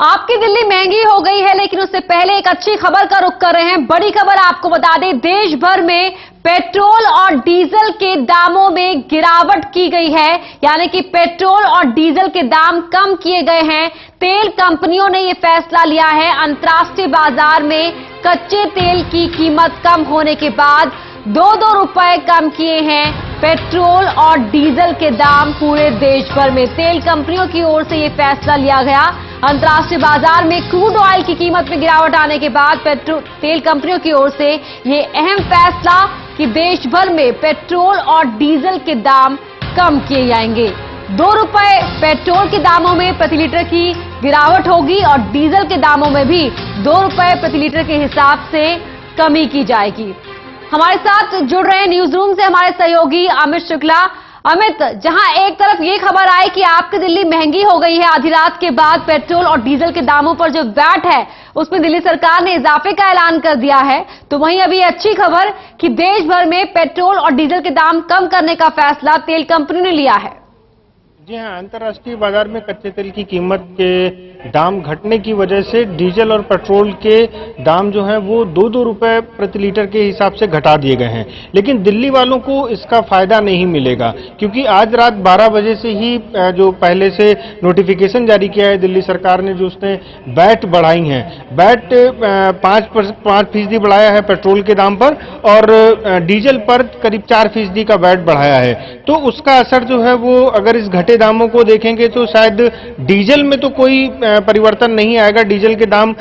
आपकी दिल्ली महंगी हो गई है, लेकिन उससे पहले एक अच्छी खबर का रुख कर रहे हैं। बड़ी खबर आपको बता दें, देश भर में पेट्रोल और डीजल के दामों में गिरावट की गई है, यानी कि पेट्रोल और डीजल के दाम कम किए गए हैं। तेल कंपनियों ने यह फैसला लिया है। अंतर्राष्ट्रीय बाजार में कच्चे तेल की कीमत कम होने के बाद 2-2 रुपए कम किए हैं पेट्रोल और डीजल के दाम पूरे देश भर में। तेल कंपनियों की ओर से यह फैसला लिया गया। अंतर्राष्ट्रीय बाजार में क्रूड ऑयल की कीमत में गिरावट आने के बाद तेल कंपनियों की ओर से यह अहम फैसला कि देश भर में पेट्रोल और डीजल के दाम कम किए जाएंगे। 2 रुपए पेट्रोल के दामों में प्रति लीटर की गिरावट होगी और डीजल के दामों में भी 2 रुपए प्रति लीटर के हिसाब से कमी की जाएगी। हमारे साथ जुड़ रहे हैं न्यूज रूम से हमारे सहयोगी अमित शुक्ला। अमित, जहां एक तरफ ये खबर आई कि आपकी दिल्ली महंगी हो गई है, आधी रात के बाद पेट्रोल और डीजल के दामों पर जो वैट है उसमें दिल्ली सरकार ने इजाफे का ऐलान कर दिया है, तो वहीं अभी अच्छी खबर कि देश भर में पेट्रोल और डीजल के दाम कम करने का फैसला तेल कंपनी ने लिया है। जी हाँ, अंतर्राष्ट्रीय बाजार में कच्चे तेल की कीमत के दाम घटने की वजह से डीजल और पेट्रोल के दाम जो हैं वो 2-2 रुपए प्रति लीटर के हिसाब से घटा दिए गए हैं। लेकिन दिल्ली वालों को इसका फायदा नहीं मिलेगा, क्योंकि आज रात 12 बजे से ही जो पहले से नोटिफिकेशन जारी किया है दिल्ली सरकार ने, जो उसने वैट बढ़ाई है, वैट 5% बढ़ाया है पेट्रोल के दाम पर और डीजल पर करीब 4% का वैट बढ़ाया है। तो उसका असर जो है वो अगर इस घटे दामों को देखेंगे तो शायद डीजल में तो कोई परिवर्तन नहीं आएगा। डीजल के दाम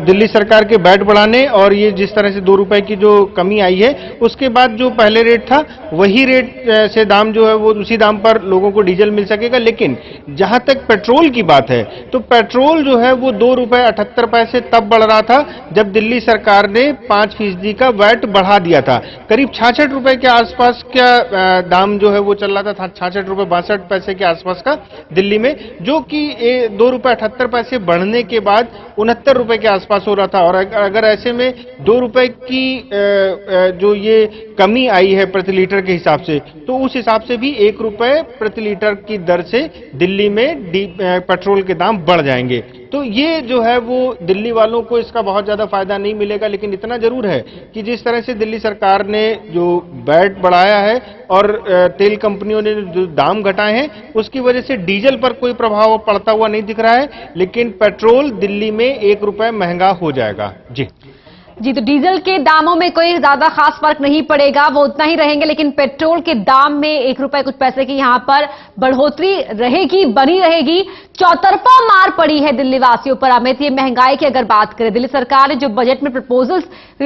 दिल्ली सरकार के वैट बढ़ाने और ये जिस तरह से 2 रुपए की जो कमी आई है, उसके बाद जो पहले रेट था वही रेट से दाम जो है वो उसी दाम पर लोगों को डीजल मिल सकेगा। लेकिन जहां तक पेट्रोल की बात है तो पेट्रोल जो है वो 2 रुपए 78 पैसे तब बढ़ रहा था जब दिल्ली सरकार ने 5% का वैट बढ़ा दिया था। करीब 66 रुपए के आसपास का दाम जो है वो चल रहा था, 66 रुपए 62 पैसे के आसपास का दिल्ली में, जो कि 2 रुपए 78 पैसे बढ़ने के बाद 69 रुपए के आसपास हो रहा था। और अगर ऐसे में 2 रुपए की जो ये कमी आई है प्रति लीटर के हिसाब से, तो उस हिसाब से भी 1 रुपए प्रति लीटर की दर से दिल्ली में पेट्रोल के दाम बढ़ जाएंगे। तो ये जो है वो दिल्ली वालों को इसका बहुत ज्यादा फायदा नहीं मिलेगा। लेकिन इतना जरूर है कि जिस तरह से दिल्ली सरकार ने जो वैट बढ़ाया है और तेल कंपनियों ने जो दाम घटाए हैं, उसकी वजह से डीजल पर कोई प्रभाव पड़ता हुआ नहीं दिख रहा है। लेकिन पेट्रोल दिल्ली में 1 रुपए महंगा हो जाएगा। जी, तो डीजल के दामों में कोई ज्यादा खास फर्क नहीं पड़ेगा, वो उतना ही रहेंगे। लेकिन पेट्रोल के दाम में 1 रुपए कुछ पैसे की यहां पर बढ़ोतरी रहेगी, बनी रहेगी। चौतरफा मार पड़ी है दिल्ली वासियों पर। अमित, ये महंगाई की अगर बात करें, दिल्ली सरकार ने जो बजट में प्रपोजल्स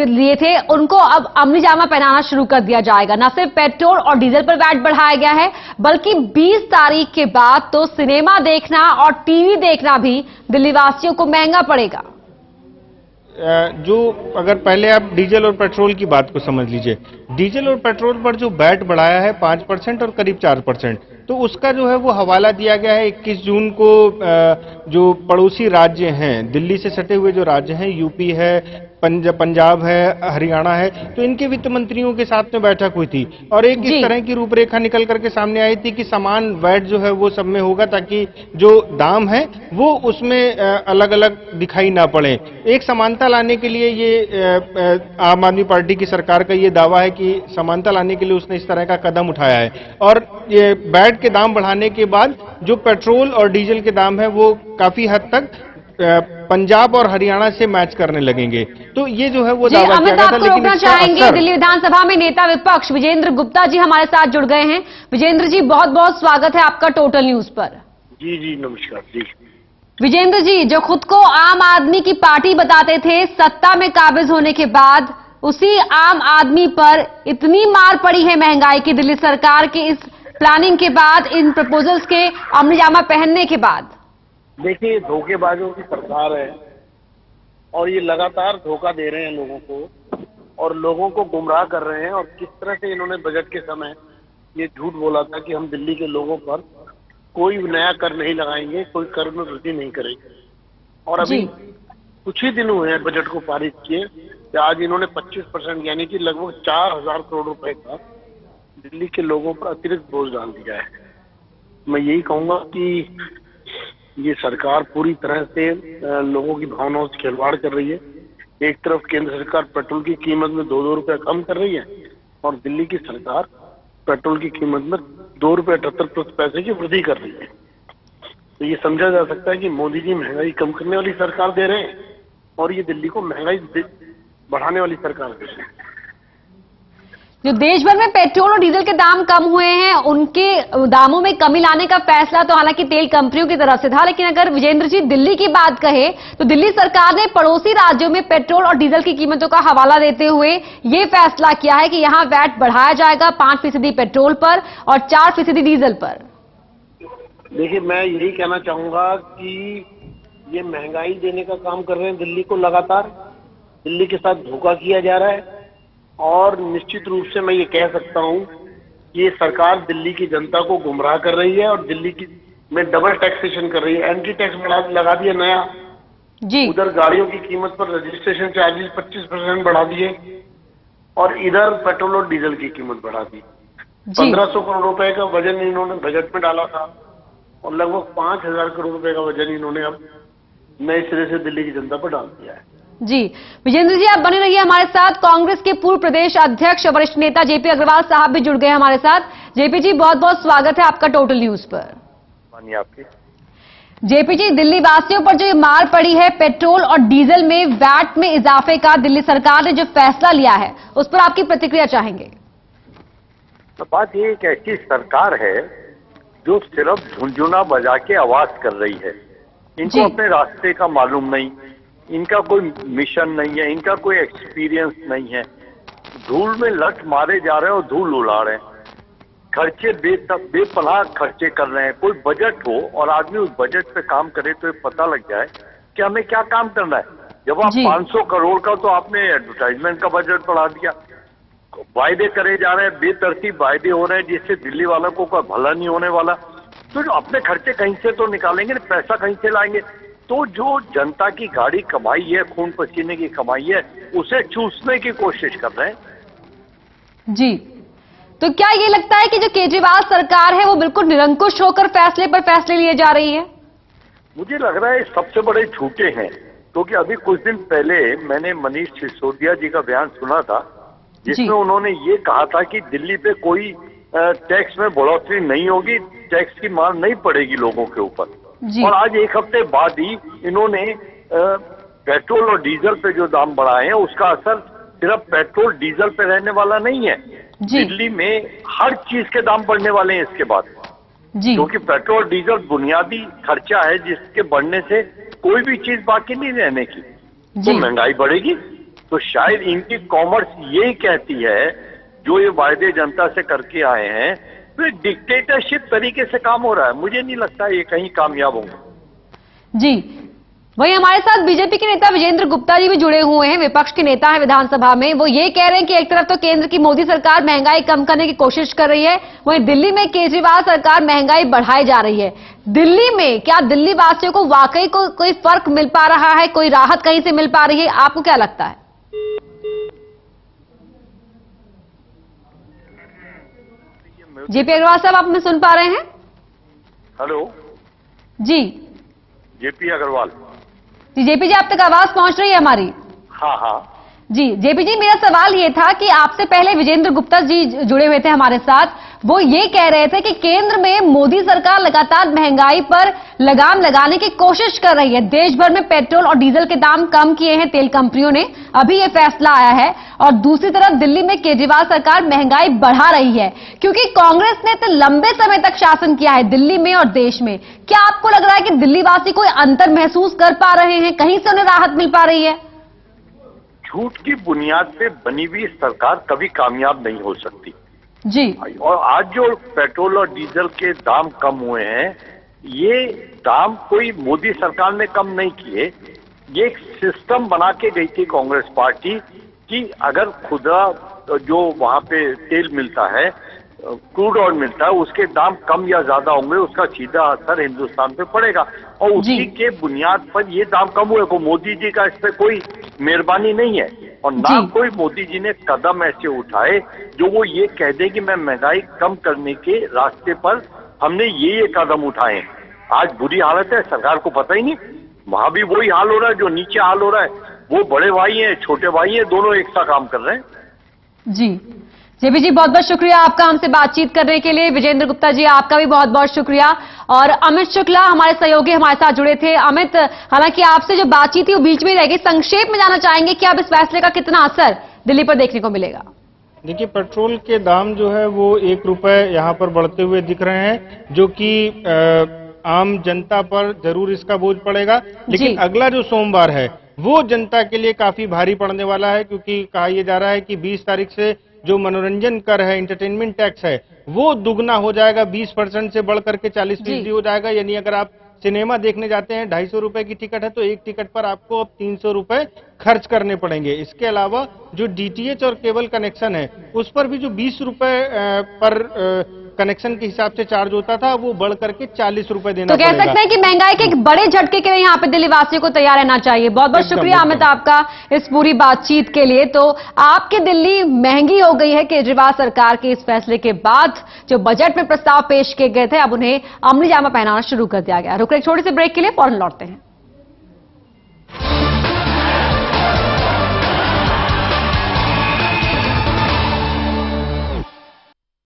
लिए थे उनको अब अमली जामा पहनाना शुरू कर दिया जाएगा। न सिर्फ पेट्रोल और डीजल पर वैट बढ़ाया गया है, बल्कि 20 तारीख के बाद तो सिनेमा देखना और टीवी देखना भी दिल्ली वासियों को महंगा पड़ेगा। जो अगर पहले आप डीजल और पेट्रोल की बात को समझ लीजिए, डीजल और पेट्रोल पर जो वैट बढ़ाया है 5% और करीब 4%, तो उसका जो है वो हवाला दिया गया है 21 जून को। जो पड़ोसी राज्य हैं, दिल्ली से सटे हुए जो राज्य हैं, यूपी है, पंजाब है, हरियाणा है, तो इनके वित्त मंत्रियों के साथ में बैठक हुई थी और एक इस तरह की रूपरेखा निकल करके सामने आई थी कि समान वैट जो है वो सब में होगा, ताकि जो दाम है वो उसमें अलग अलग दिखाई ना पड़े। एक समानता लाने के लिए ये आम आदमी पार्टी की सरकार का ये दावा है कि समानता लाने के लिए उसने इस तरह का कदम उठाया है। और ये वैट के दाम बढ़ाने के बाद जो पेट्रोल और डीजल के दाम है वो काफी हद तक पंजाब और हरियाणा से मैच करने लगेंगे। तो ये जो है वो दावा किया गया था। लेकिन चाहेंगे दिल्ली विधानसभा में नेता विपक्ष विजेंद्र गुप्ता जी हमारे साथ जुड़ गए हैं। विजेंद्र जी, बहुत बहुत स्वागत है आपका टोटल न्यूज पर। जी नमस्कार जी। विजेंद्र जी, जो खुद को आम आदमी की पार्टी बताते थे, सत्ता में काबिज होने के बाद उसी आम आदमी पर इतनी मार पड़ी है महंगाई की दिल्ली सरकार की इस प्लानिंग के बाद, इन प्रपोजल्स के अमलीजामा पहनने के बाद। देखिए, धोखेबाजों की सरकार है और ये लगातार धोखा दे रहे हैं लोगों को और लोगों को गुमराह कर रहे हैं। और किस तरह से इन्होंने बजट के समय ये झूठ बोला था कि हम दिल्ली के लोगों पर कोई नया कर नहीं लगाएंगे, कोई कर में वृद्धि नहीं करेंगे। और अभी कुछ ही दिन हुए हैं बजट को पारित किए, आज इन्होंने 25% यानी कि लगभग 4000 करोड़ रुपए का दिल्ली के लोगों पर अतिरिक्त बोझ डाल दिया है। मैं यही कहूंगा कि ये सरकार पूरी तरह से लोगों की भावनाओं से खिलवाड़ कर रही है। एक तरफ केंद्र सरकार पेट्रोल की कीमत में 2-2 रुपए कम कर रही है और दिल्ली की सरकार पेट्रोल की कीमत में 2 रुपए 78 पैसे की वृद्धि कर रही है। तो ये समझा जा सकता है कि मोदी जी महंगाई कम करने वाली सरकार दे रहे हैं और ये दिल्ली को महंगाई बढ़ाने वाली सरकार दे रहे हैं। जो देश भर में पेट्रोल और डीजल के दाम कम हुए हैं, उनके दामों में कमी लाने का फैसला तो हालांकि तेल कंपनियों की तरफ से था, लेकिन अगर विजेंद्र जी दिल्ली की बात कहें तो दिल्ली सरकार ने पड़ोसी राज्यों में पेट्रोल और डीजल की कीमतों का हवाला देते हुए ये फैसला किया है कि यहां वैट बढ़ाया जाएगा 5% पेट्रोल पर और 4% डीजल पर। देखिए, मैं यही कहना चाहूंगा कि ये महंगाई देने का काम कर रहे हैं दिल्ली को, लगातार दिल्ली के साथ धोखा किया जा रहा है और निश्चित रूप से मैं ये कह सकता हूं कि ये सरकार दिल्ली की जनता को गुमराह कर रही है और दिल्ली की में डबल टैक्सेशन कर रही है। एंटी टैक्स लगा दिया नया जी। उधर गाड़ियों की कीमत पर रजिस्ट्रेशन चार्जेस 25% बढ़ा दिए और इधर पेट्रोल और डीजल की कीमत बढ़ा दी। 1500 करोड़ रुपए का वजन इन्होंने बजट में डाला था और लगभग 5000 करोड़ रुपए का वजन इन्होंने अब नए सिरे से दिल्ली की जनता पर डाल दिया है। जी विजेंद्र जी, आप बने रहिए हमारे साथ। कांग्रेस के पूर्व प्रदेश अध्यक्ष वरिष्ठ नेता जेपी अग्रवाल साहब भी जुड़ गए हमारे साथ। जेपी जी, बहुत बहुत स्वागत है आपका टोटल न्यूज पर। मानिए आपकी। जेपी जी, दिल्ली वासियों पर जो ये मार पड़ी है पेट्रोल और डीजल में वैट में इजाफे का, दिल्ली सरकार ने जो फैसला लिया है उस पर आपकी प्रतिक्रिया चाहेंगे? तो बात ये एक ऐसी सरकार है जो सिर्फ झुंझुना बजा के आवाज कर रही है। इनको अपने रास्ते का मालूम नहीं, इनका कोई मिशन नहीं है, इनका कोई एक्सपीरियंस नहीं है। धूल में लट मारे जा रहे हैं और धूल उड़ा रहे हैं। खर्चे बेपनाह खर्चे कर रहे हैं। कोई बजट हो और आदमी उस बजट पे काम करे तो ये पता लग जाए कि हमें क्या काम करना है। जब आप 500 करोड़ का तो आपने एडवर्टाइजमेंट का बजट बढ़ा दिया। वायदे करे जा रहे हैं, बेतरतीब वायदे हो रहे हैं जिससे दिल्ली वालों को कोई भला नहीं होने वाला। तो जो अपने खर्चे कहीं से तो निकालेंगे, पैसा कहीं से लाएंगे। तो जो जनता की गाड़ी कमाई है, खून पसीने की कमाई है, उसे चूसने की कोशिश कर रहे हैं। जी, तो क्या ये लगता है कि जो केजरीवाल सरकार है वो बिल्कुल निरंकुश होकर फैसले पर फैसले लिए जा रही है? मुझे लग रहा है सबसे बड़े झूठे हैं, क्योंकि अभी कुछ दिन पहले मैंने मनीष सिसोदिया जी का बयान सुना था जिसमें उन्होंने ये कहा था कि दिल्ली पे कोई टैक्स में बढ़ोतरी नहीं होगी, टैक्स की मार नहीं पड़ेगी लोगों के ऊपर। और आज एक हफ्ते बाद ही इन्होंने पेट्रोल और डीजल पे जो दाम बढ़ाए हैं उसका असर सिर्फ पेट्रोल डीजल पे रहने वाला नहीं है। दिल्ली में हर चीज के दाम बढ़ने वाले हैं इसके बाद, क्योंकि पेट्रोल डीजल बुनियादी खर्चा है जिसके बढ़ने से कोई भी चीज बाकी नहीं रहने की। तो महंगाई बढ़ेगी। तो शायद इनकी कॉमर्स यही कहती है, जो ये वायदे जनता से करके आए हैं, तो डिक्टेटरशिप तरीके से काम हो रहा है। मुझे नहीं लगता ये कहीं कामयाब होंगे। जी, वहीं हमारे साथ बीजेपी के नेता विजेंद्र गुप्ता जी भी जुड़े हुए हैं, विपक्ष के नेता हैं विधानसभा में। वो ये कह रहे हैं कि एक तरफ तो केंद्र की मोदी सरकार महंगाई कम करने की कोशिश कर रही है, वहीं दिल्ली में केजरीवाल सरकार महंगाई बढ़ाई जा रही है। दिल्ली में क्या दिल्ली वासियों को वाकई कोई फर्क मिल पा रहा है, कोई राहत कहीं से मिल पा रही है? आपको क्या लगता है? जेपी अग्रवाल साहब, आप हमें सुन पा रहे हैं? हेलो जी, जेपी अग्रवाल जी। जेपी जी, आप तक आवाज पहुंच रही है हमारी? हाँ हाँ जी। जेपी जी, मेरा सवाल ये था कि आपसे पहले विजेंद्र गुप्ता जी जुड़े हुए थे हमारे साथ। वो ये कह रहे थे कि केंद्र में मोदी सरकार लगातार महंगाई पर लगाम लगाने की कोशिश कर रही है। देश भर में पेट्रोल और डीजल के दाम कम किए हैं तेल कंपनियों ने, अभी ये फैसला आया है। और दूसरी तरफ दिल्ली में केजरीवाल सरकार महंगाई बढ़ा रही है, क्योंकि कांग्रेस ने तो लंबे समय तक शासन किया है दिल्ली में और देश में। क्या आपको लग रहा है कि दिल्ली वासी कोई अंतर महसूस कर पा रहे हैं, कहीं से उन्हें राहत मिल पा रही है? झूठ की बुनियाद पे बनी हुई सरकार कभी कामयाब नहीं हो सकती। जी। और आज जो पेट्रोल और डीजल के दाम कम हुए हैं, ये दाम कोई मोदी सरकार ने कम नहीं किए। ये एक सिस्टम बना के गई थी कांग्रेस पार्टी कि अगर खुदा जो वहां पे तेल मिलता है, क्रूड ऑयल मिलता है, उसके दाम कम या ज्यादा होंगे, उसका सीधा असर हिंदुस्तान पे पड़ेगा। और उसी के बुनियाद पर ये दाम कम हुए। को मोदी जी का इस पे कोई मेहरबानी नहीं है और ना कोई मोदी जी ने कदम ऐसे उठाए जो वो ये कह दे कि मैं महंगाई कम करने के रास्ते पर हमने ये कदम उठाए। आज बुरी हालत है, सरकार को पता ही नहीं। वहां भी वही हाल हो रहा है जो नीचे हाल हो रहा है। वो बड़े भाई हैं, छोटे भाई हैं, दोनों एक साथ काम कर रहे हैं। जी जेबी जी, बहुत बहुत शुक्रिया आपका हमसे बातचीत करने के लिए। विजेंद्र गुप्ता जी, आपका भी बहुत बहुत शुक्रिया। और अमित शुक्ला हमारे सहयोगी हमारे साथ जुड़े थे। अमित, हालांकि आपसे जो बातचीत थी वो बीच में रह गई, संक्षेप में जाना चाहेंगे कि अब इस फैसले का कितना असर दिल्ली पर देखने को मिलेगा? देखिए, पेट्रोल के दाम जो है वो 1 रुपए यहाँ पर बढ़ते हुए दिख रहे हैं, जो कि आम जनता पर जरूर इसका बोझ पड़ेगा। लेकिन अगला जो सोमवार है वो जनता के लिए काफी भारी पड़ने वाला है, क्योंकि कहा यह जा रहा है कि 20 तारीख से जो मनोरंजन कर है, एंटरटेनमेंट टैक्स है, वो दुगना हो जाएगा, 20% से बढ़ करके 40% हो जाएगा। यानी अगर आप सिनेमा देखने जाते हैं, 250 रुपए की टिकट है, तो एक टिकट पर आपको अब 300 रुपए खर्च करने पड़ेंगे। इसके अलावा जो डीटीएच और केबल कनेक्शन है, उस पर भी जो 20 रुपए पर कनेक्शन के हिसाब से चार्ज होता था, वो बढ़ करके 40 रुपए देना तो कह सकते हैं कि महंगाई के एक बड़े झटके के लिए यहाँ पे दिल्ली वासियों को तैयार रहना चाहिए। बहुत बहुत शुक्रिया अमित आपका इस पूरी बातचीत के लिए। तो आपकी दिल्ली महंगी हो गई है केजरीवाल सरकार के इस फैसले के बाद। जो बजट में प्रस्ताव पेश किए गए थे, अब उन्हें अमली जामा पहनाना शुरू कर दिया गया। रुक एक छोटे से ब्रेक के लिए, फौरन लौटते हैं।